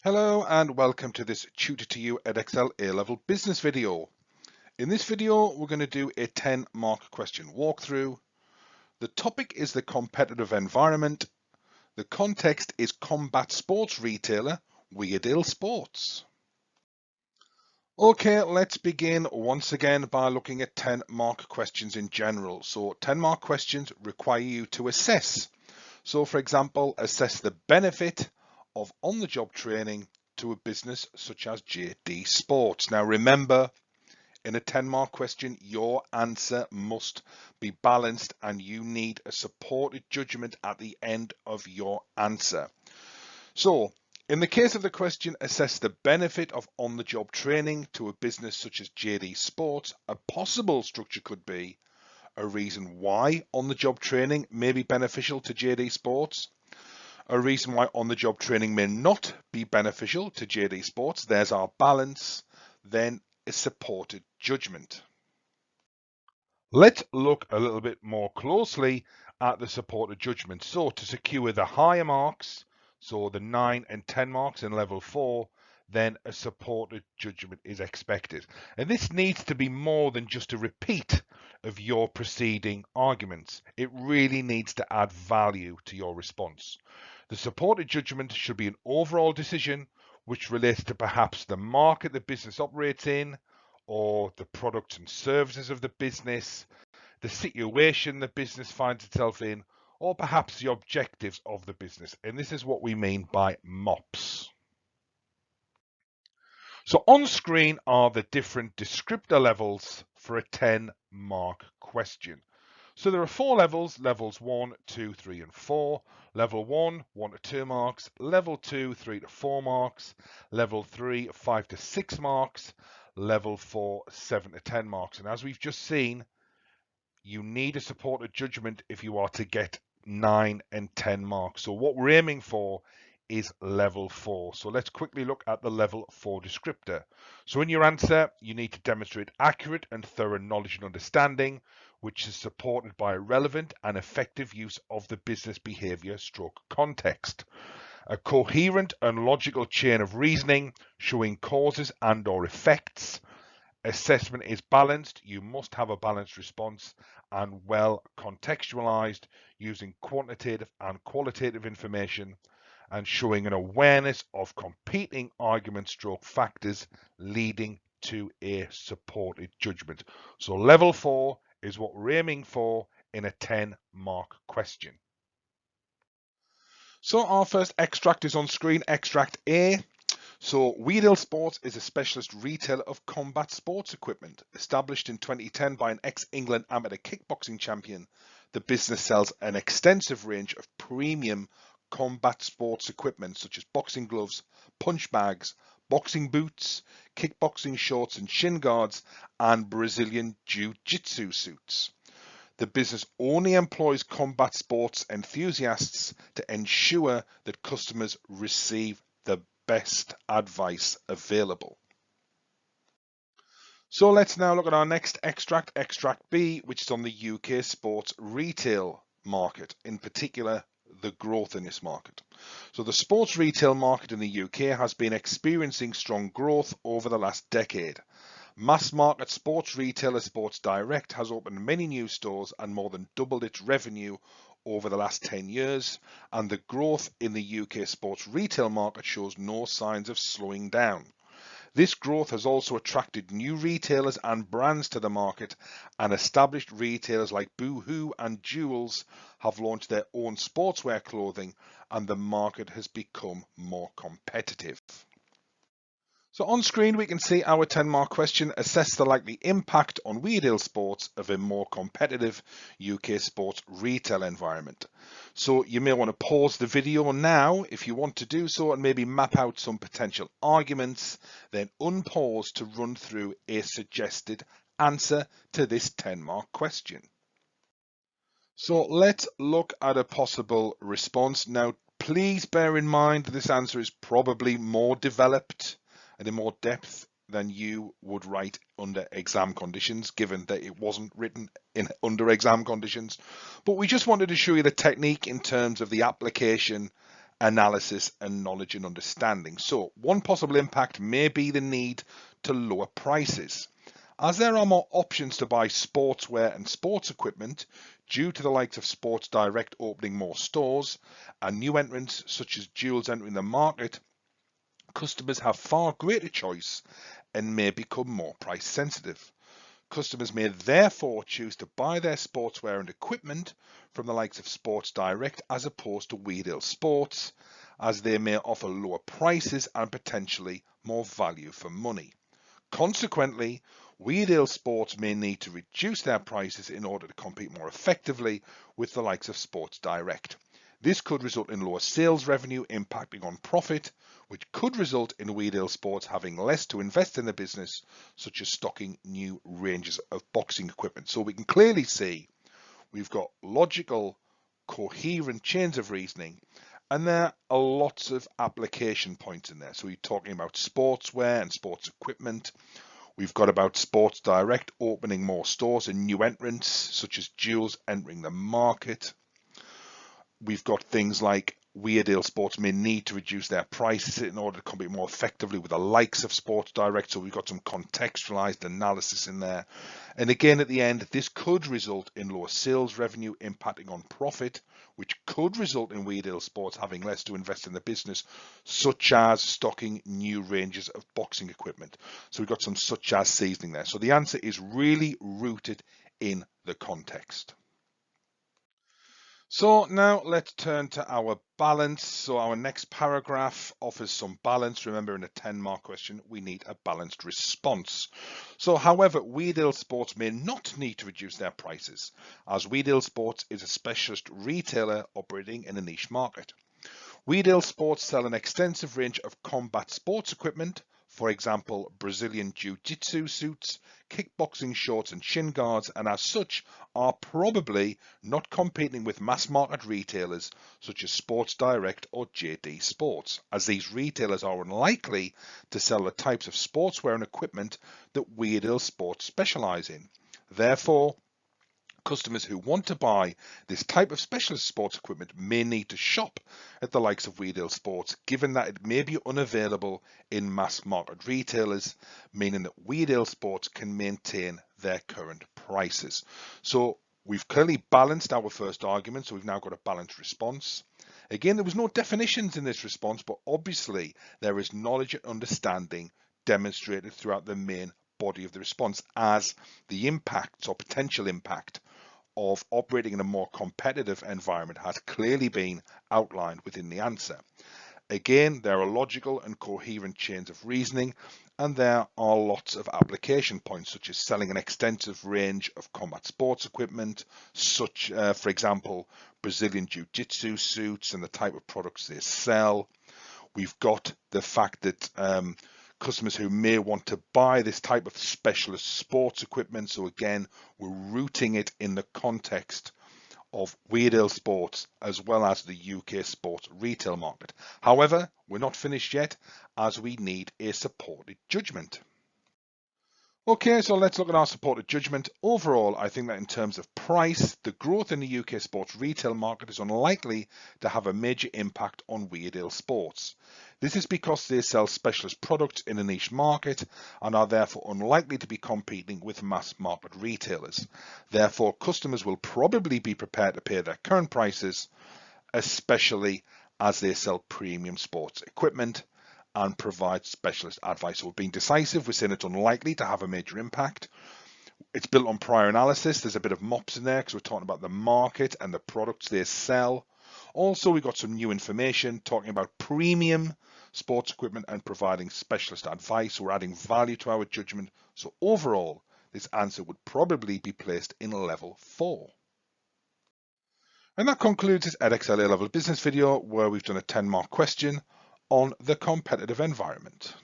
Hello and welcome to this Tutor to You Edexcel A-Level Business video. In this video, we're going to do a 10-mark question walkthrough. The topic is the competitive environment. The context is combat sports retailer Weardale Sports. Okay, let's begin once again by looking at 10-mark questions in general. So 10-mark questions require you to assess. So for example, assess the benefit of on-the-job training to a business such as JD Sports. Now remember, in a 10-mark question, your answer must be balanced and you need a supported judgment at the end of your answer. So in the case of the question, assess the benefit of on-the-job training to a business such as JD Sports. A possible structure could be a reason why on-the-job training may be beneficial to JD Sports, a reason why on-the-job training may not be beneficial to JD Sports. There's our balance. Then a supported judgment. Let's look a little bit more closely at the supported judgment. So to secure the higher marks, so the 9 and 10 marks in level 4, then a supported judgment is expected. And this needs to be more than just a repeat of your preceding arguments. It really needs to add value to your response. The supported judgment should be an overall decision which relates to perhaps the market the business operates in, or the products and services of the business, the situation the business finds itself in, or perhaps the objectives of the business. And this is what we mean by MOPS. So on screen are the different descriptor levels for a 10-mark question. So there are 4 levels, levels 1, 2, 3, and 4. Level 1, 1 to 2 marks. Level 2, 3 to 4 marks. Level 3, 5 to 6 marks. Level 4, 7 to 10 marks. And as we've just seen, you need a supported judgment if you are to get 9 and 10 marks. So what we're aiming for is level 4. So let's quickly look at the level 4 descriptor. So in your answer, you need to demonstrate accurate and thorough knowledge and understanding, which is supported by a relevant and effective use of the business behavior stroke context. A coherent and logical chain of reasoning showing causes and or effects. Assessment is balanced. You must have a balanced response and well contextualized using quantitative and qualitative information and showing an awareness of competing argument stroke factors leading to a supported judgment. So level 4 is what we're aiming for in a 10-mark question. So our first extract is on screen, extract A. So Weardale Sports is a specialist retailer of combat sports equipment. Established in 2010 by an ex-England amateur kickboxing champion, the business sells an extensive range of premium combat sports equipment such as boxing gloves, punch bags, boxing boots, kickboxing shorts and shin guards, and Brazilian jiu-jitsu suits. The business only employs combat sports enthusiasts to ensure that customers receive the best advice available. So let's now look at our next extract, extract B, which is on the UK sports retail market, in particular the growth in this market. So the sports retail market in the UK has been experiencing strong growth over the last decade. Mass market sports retailer Sports Direct has opened many new stores and more than doubled its revenue over the last 10 years, and the growth in the UK sports retail market shows no signs of slowing down. This growth has also attracted new retailers and brands to the market, and established retailers like Boohoo and Jewels have launched their own sportswear clothing, and the market has become more competitive. So on screen, we can see our 10-mark question: assess the likely impact on Weardale Sports of a more competitive UK sports retail environment. So you may want to pause the video now if you want to do so and maybe map out some potential arguments, then unpause to run through a suggested answer to this 10-mark question. So let's look at a possible response. Now, please bear in mind that this answer is probably more developed and in more depth than you would write under exam conditions, given that it wasn't written under exam conditions. But we just wanted to show you the technique in terms of the application analysis and knowledge and understanding. So one possible impact may be the need to lower prices. As there are more options to buy sportswear and sports equipment due to the likes of Sports Direct opening more stores and new entrants such as Joules entering the market, customers have far greater choice and may become more price sensitive. Customers may therefore choose to buy their sportswear and equipment from the likes of Sports Direct as opposed to Weardale Sports, as they may offer lower prices and potentially more value for money. Consequently, Weardale Sports may need to reduce their prices in order to compete more effectively with the likes of Sports Direct. This could result in lower sales revenue impacting on profit, which could result in Weardale Sports having less to invest in the business, such as stocking new ranges of boxing equipment. So we can clearly see we've got logical, coherent chains of reasoning, and there are lots of application points in there. So we're talking about sportswear and sports equipment. We've got about Sports Direct opening more stores and new entrants, such as Joules entering the market. We've got things like Weardale Sports may need to reduce their prices in order to compete more effectively with the likes of Sports Direct. So we've got some contextualized analysis in there. And again, at the end, this could result in lower sales revenue impacting on profit, which could result in Weardale Sports having less to invest in the business, such as stocking new ranges of boxing equipment. So we've got some such as seasoning there. So the answer is really rooted in the context. So now let's turn to our balance. So our next paragraph offers some balance. Remember, in a 10-mark question, we need a balanced response. So however, Weardale Sports may not need to reduce their prices, as Weardale Sports is a specialist retailer operating in a niche market. Weardale Sports sell an extensive range of combat sports equipment, for example, Brazilian Jiu-Jitsu suits, kickboxing shorts and shin guards, and as such are probably not competing with mass market retailers such as Sports Direct or JD Sports, as these retailers are unlikely to sell the types of sportswear and equipment that Weardale Sports specialize in. Therefore, customers who want to buy this type of specialist sports equipment may need to shop at the likes of Weardale Sports, given that it may be unavailable in mass market retailers, meaning that Weardale Sports can maintain their current prices. So we've clearly balanced our first argument, so we've now got a balanced response. Again, there was no definitions in this response, but obviously there is knowledge and understanding demonstrated throughout the main body of the response as the impacts or potential impact of operating in a more competitive environment has clearly been outlined within the answer. Again, there are logical and coherent chains of reasoning, and there are lots of application points, such as selling an extensive range of combat sports equipment, such, for example, Brazilian Jiu-Jitsu suits and the type of products they sell. We've got the fact that customers who may want to buy this type of specialist sports equipment. So again, we're rooting it in the context of Weardale Sports as well as the UK sports retail market. However, we're not finished yet, as we need a supported judgment. Okay, so let's look at our supported judgment. Overall, I think that in terms of price, the growth in the UK sports retail market is unlikely to have a major impact on Weardale Sports. This is because they sell specialist products in a niche market and are therefore unlikely to be competing with mass market retailers. Therefore, customers will probably be prepared to pay their current prices, especially as they sell premium sports equipment and provide specialist advice. So we've been decisive. We're saying it's unlikely to have a major impact. It's built on prior analysis. There's a bit of MOPS in there because we're talking about the market and the products they sell. Also, we've got some new information talking about premium sports equipment and providing specialist advice. We're adding value to our judgment. So overall, this answer would probably be placed in level 4. And that concludes this Edexcel A-Level Business video, where we've done a 10-mark question on the competitive environment.